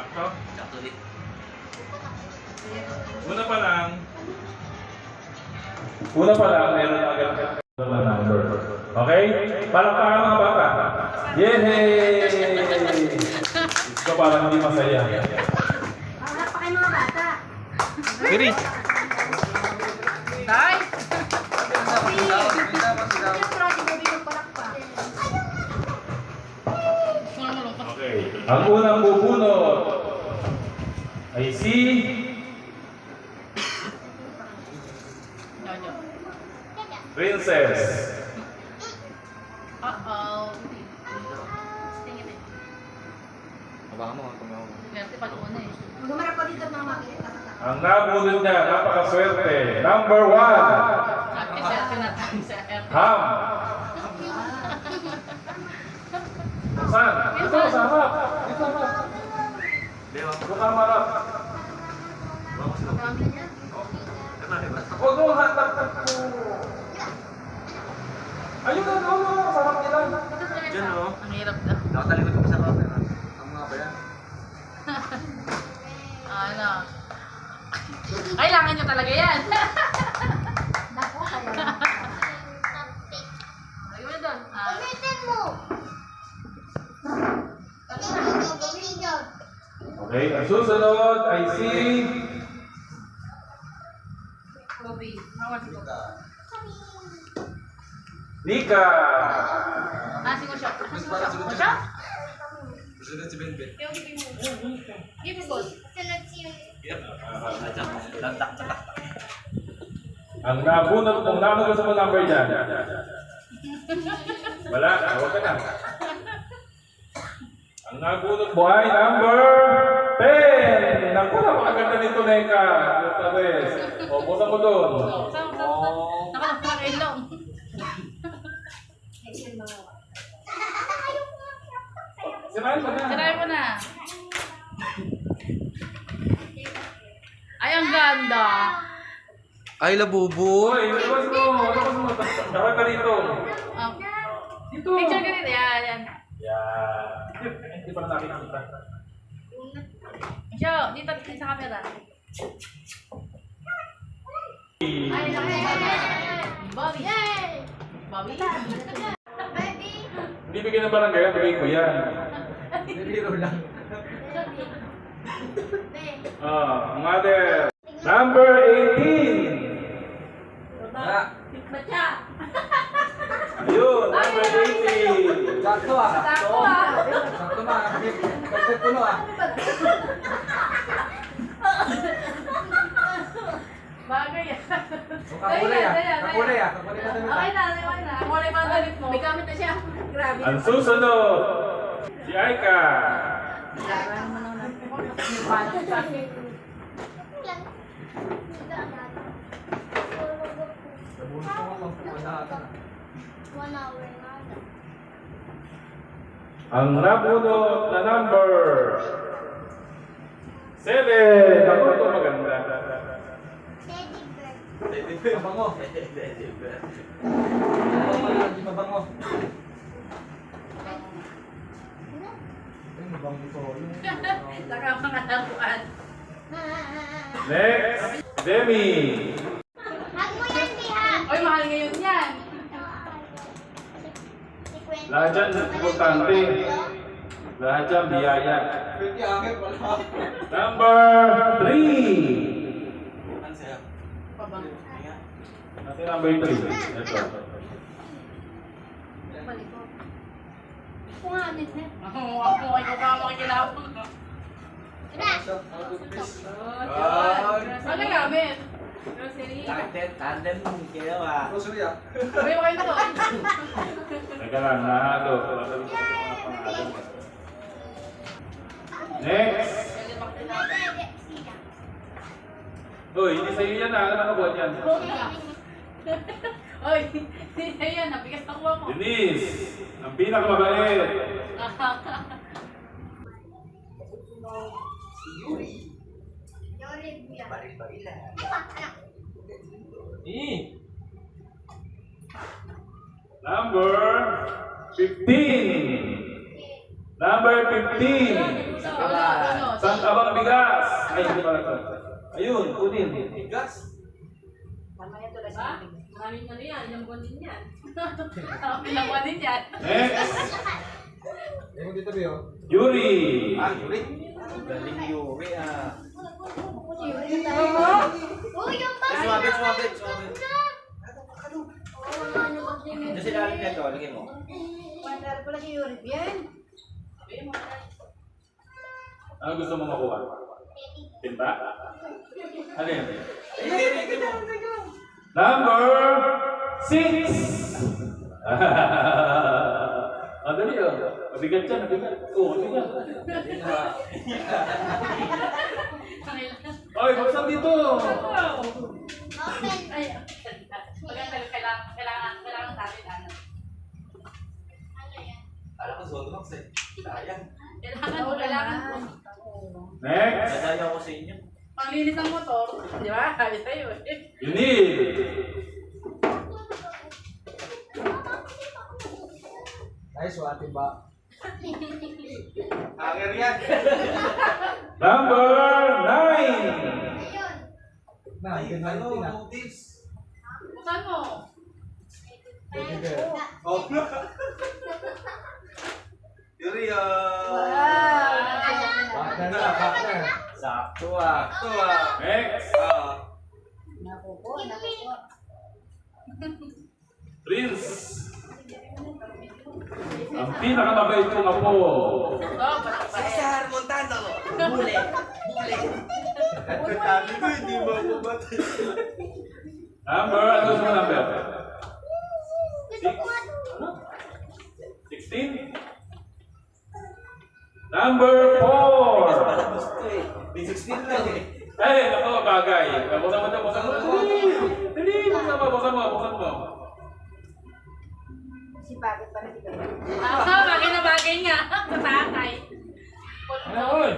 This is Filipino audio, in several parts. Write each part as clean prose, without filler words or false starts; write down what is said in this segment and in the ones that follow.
Sakto? Sakto din. Una pa lang, meron na agad na number. Okay? Palakpakan mga bata. Yehey! Ito parang hindi masaya. Pa kayo mga bata. Miri! Tay! Yung project na binong palakpak. Okay. Ang unang bubunot ay si Princess. Uh-oh. Abangan mo, tumawa mo. Swerte pag una eh. Gumarap ko dito mga makilit na kasama. Ang nabunot niya, napakaswerte. Number 1. Ate, swerte na tayo sa air. Ham. Saan? Ito, sa harap. Dito, harap. Ito ka marap. Marami niya. Huwag mo hantak ko. Ayun na, doon. Sarap nila. Diyan o. Ang hirap na. Nakatalikod ko sa camera. Ang mga ba yan? Ano? Kailangan nyo talaga yan. Dako kayo. Lagyan mo na doon. Ulitin mo. Gawin yun. Okay, ang susunod ay si Kobe. Hawan si Kobe. Nika. Ah, si Kusya. Kusya? Susunod si Benben. Give me boss. Lantak-tatak. Ang nabunot mong naman gusto mo number dyan. Wala, huwag ka na. Ang nabunot mo ay number 10. Naku, napakaganda nito, Neka. O, busa mo doon. Nakakailong. Sinayin mo na. Try mo na. Ay, ang ganda. Ay, labubo. Uy, labas mo. Labas mo. Dapat ka dito. Um, Dito. picture ka dito. Yan. Yan. Hindi pa na nakikita. Show, dito sa camera. Ay, Bobby. Yay! Bobby. Baby. Hindi bigyan ng barangay, bigay ko yan. Biro lang. Mother. Number 18. Tikman siya. Ayun, number 18. Sakto ah. Sakto ah. Sakto na. Perfect puno ah. Bagay yan. Kakulay ah. Kakulay ah. Kakulay na damit Okay ah. na. Kulay pa ang damit mo. May gamit na siya. Grabe. Ang susunod, si Aika. Kailangan mo nang yung parang sa akin. Nabunod ko nga pang pumunahatan ah. 1 hour na. Ang nabunot na number 7. Ako ito maganda. Teddy bear. Mabango. Mabango. Mabango. Ay, mabango ito. Saka mga laruan. Next, Demi. Hag mo yan, Biha. Oy, mahal ngayon yan. Lahat dyan, importante. Lahat dyan, biyaya. Pwede angin pala. Number 3. Ano sa'yo? Pabang. Natin number 3. Ito. Balik ko. Kung ano na. Ako ka makikilapon. Ano gamit? Grocery. Tandem kayo ah. Grocery ah. Uy, kayo na to. Teka lang, nahalo. Next. Uy, hindi sa'yo yan ah. Ano nakabuhat yan? Oy, ayan, nabigas na kuha mo. Denise, ang pinakamabait. Yori, Biha. Baril-barilan. Anak. Number 15. Number 15. Ano? Saan bigas. Ay, hindi pala ito. Ayun, kunin. Gas. Tama yan tulad sa ating. Maraming ano yan, ilang buwan din yan. Ilang buwan din yan. Next. Yung dito ba yun? Yuri. Yuri. Galing Yuri Uy, yung Sumabit. Oh, Diyan sila aling nito, lagyan mo. Wala pala si Yuri. Yan. Ano gusto mo makuha? Tinta? Ano yan? Number 6. Ang dali yun. Mabigat yan, mabigat. Oo, mabigat. Oy, buksan dito. open. Ay, kailangan natin ano. Ano yan? Alam ko, Zoldo Max eh. Sayang. Kailangan po. Next. Dadaya ko sa inyo. Panglinis ng motor. Di ba? Sabi sa'yo eh. You need. Nice one, ba? Hanger yan. Number 9. Ayun. Notice. Buksan mo. Oh. Yuri, Wow. Sakto. Next. Nakupo. Prince. Ang pinakamabait kong apo. Cesar Montano. Bule. Sabi ko, hindi mo ako batay. Number, ano gusto mo number? Gusto ko nga ito. 16? Number 4. Gusto eh. May 16 lang eh. Ay, ako, bagay. Buksan mo. Dali, buksan mo. Si Bagay pa na si Bagay. Bagay na bagay nga. Sa tatay. Ano, oy?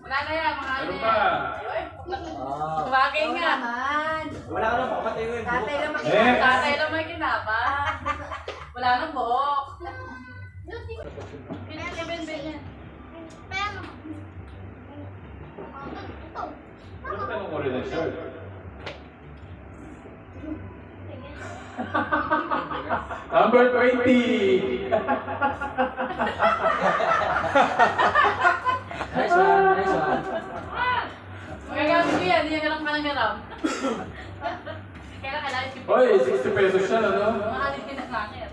Wala na yan, mga Meron ano pa. yan. Bagay nga. Wala ka lang, papatay ko yung Tatay lang Next. makinaba. Tatay lang makinaba. Wala nang buhok. Pinag-ibin-bin yan. Pero, ito. Ano tanong mo rin ang shirt? Number 20. Nice one. Magagamit ko yan, hindi ka lang panagaram. Kailangan si Oy, 60 pesos siya, ano? Mahalin din ang akin.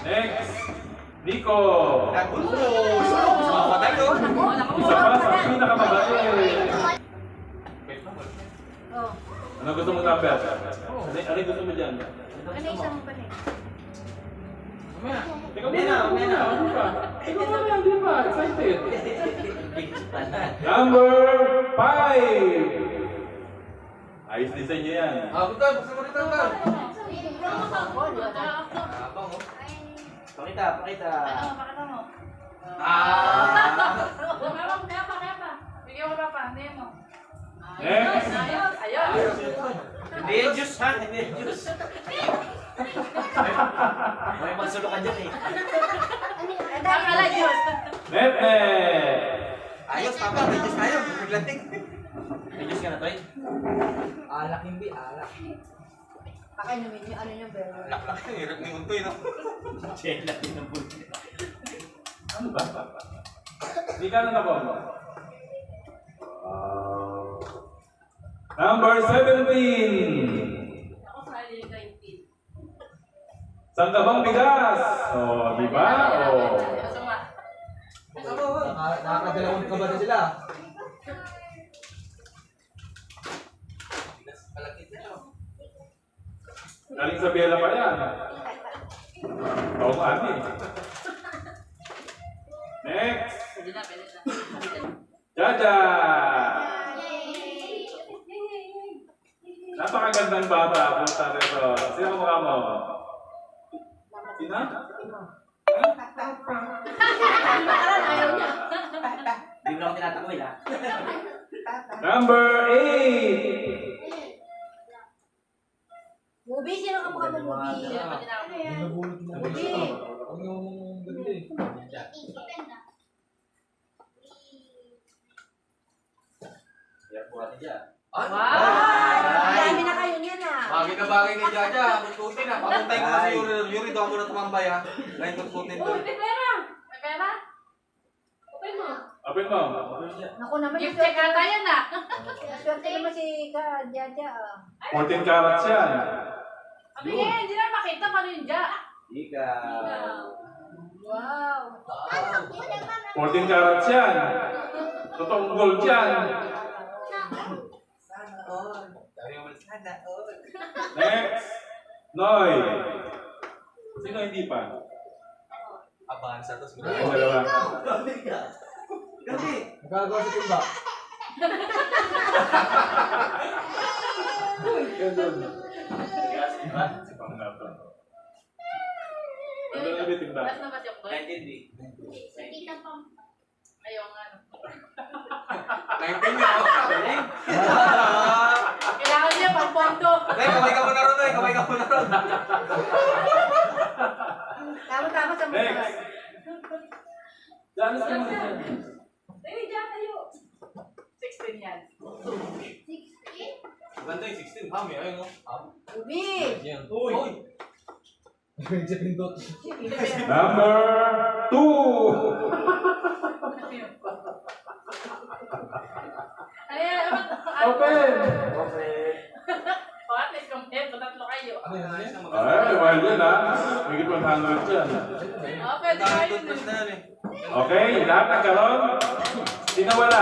Next. Nico. Papatay ko. Isa pa sa pinakamabait. Oh. Ano gusto mo number? Ano gusto mo dyan? Ano isang pa rin? Teka muna. Hindi pa. Excited. Number 5. Ayos design niya yan. Bukan, buksan mo dito, bukan. Abang oh. Pakita. Ano, pakita mo. Kaya pa. Bigyan ko pa, hindi mo. Next. Ayun. Hindi yung juice ha, hindi yung juice. May magsulok ka dyan eh. Akala Diyos. Nete. Ayos, papa, may juice tayo. Naglating. May juice ka na, Toy? Alak hindi, alak. Pakainumin niyo, ano yung bero. Alak yung hirap ni Untoy, no? Chela din ang buti. Ano ba? Hindi ka na nako. Number 17. Ako sa alin 19. Saan ka bang bigas? O, di ba? O. Nakakadalawang ka ba na sila? Galing sa Bella pa yan. Oo, ani. Next. Pwede na. Jaja. Napakagandang bata. Punta rito. Sino ang mukha mo? Sino? Ayaw niya. Hindi mo lang tinatakwil, ha? Number 8. Mubi, sino ka mukha mo Mubi? Sino pa Mubi. Ang yung ganda eh. Yan po natin dyan. Wow! Dami na kayo niyan ah. Bagay na bagay kay Jaja. Kutkutin na. Papuntay ko kasi Yuri. Doon muna tumambay ha. Ngayon kutkutin Oh, doon. may pera! May pera? Open mo. Open mo. Naku naman, Gift check ata yan ah. swerte naman si Jaja ah. 14 carats yan. Sabi nga, hindi na makita paano yung ja. Ikaw. Wow. 14 carats yan. Totoong gold yan. Sana all. Sabi mo, sana all. Next. Noy. Sino hindi pa? Abansa to. Ang dalawa. Kasi. Nagagawa sa timba. Si Panglato. Ano na bitin ba? Last na ba siya ko? 19 Si Tita Pam. Ayaw nga. no. 19 nga ako. Kailangan niya pang pondo. Nay, kamay ka muna ron, Nay. Kamay ka muna ron. Tama-tama sa mga. Next. Danas ka muna dyan. Ay, ja tayo. 16 yan. 16? Ganda yung 16. Hami, ayun o. Ubi. Uy! Sa pindot. Number 2. Ano yan? Open. O, at least compare. Tatlo kayo. Ano yan? Ano yan? Ay, wild yan ha. Higit 100 yan. O, pwede Dami kayo toothbrush na yan eh. Okay, lahat nagkaroon. Sino wala?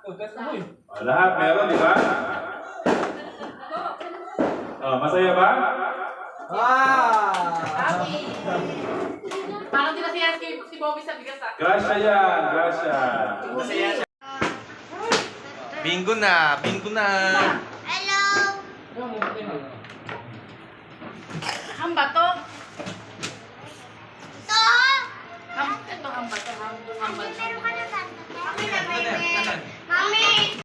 Oh, test mo eh. Lahat meron, di ba? Masaya ba? Happy. Parang tinasiyan si Bobby sa bigas ah. Gracia yan, gracia. Bingo na! Bingo na! Hello! Ang bato. Ito! Ito ang bato. Ang bato. Meron ka na ba? Mami na Ano yan? Ano yan? Mami!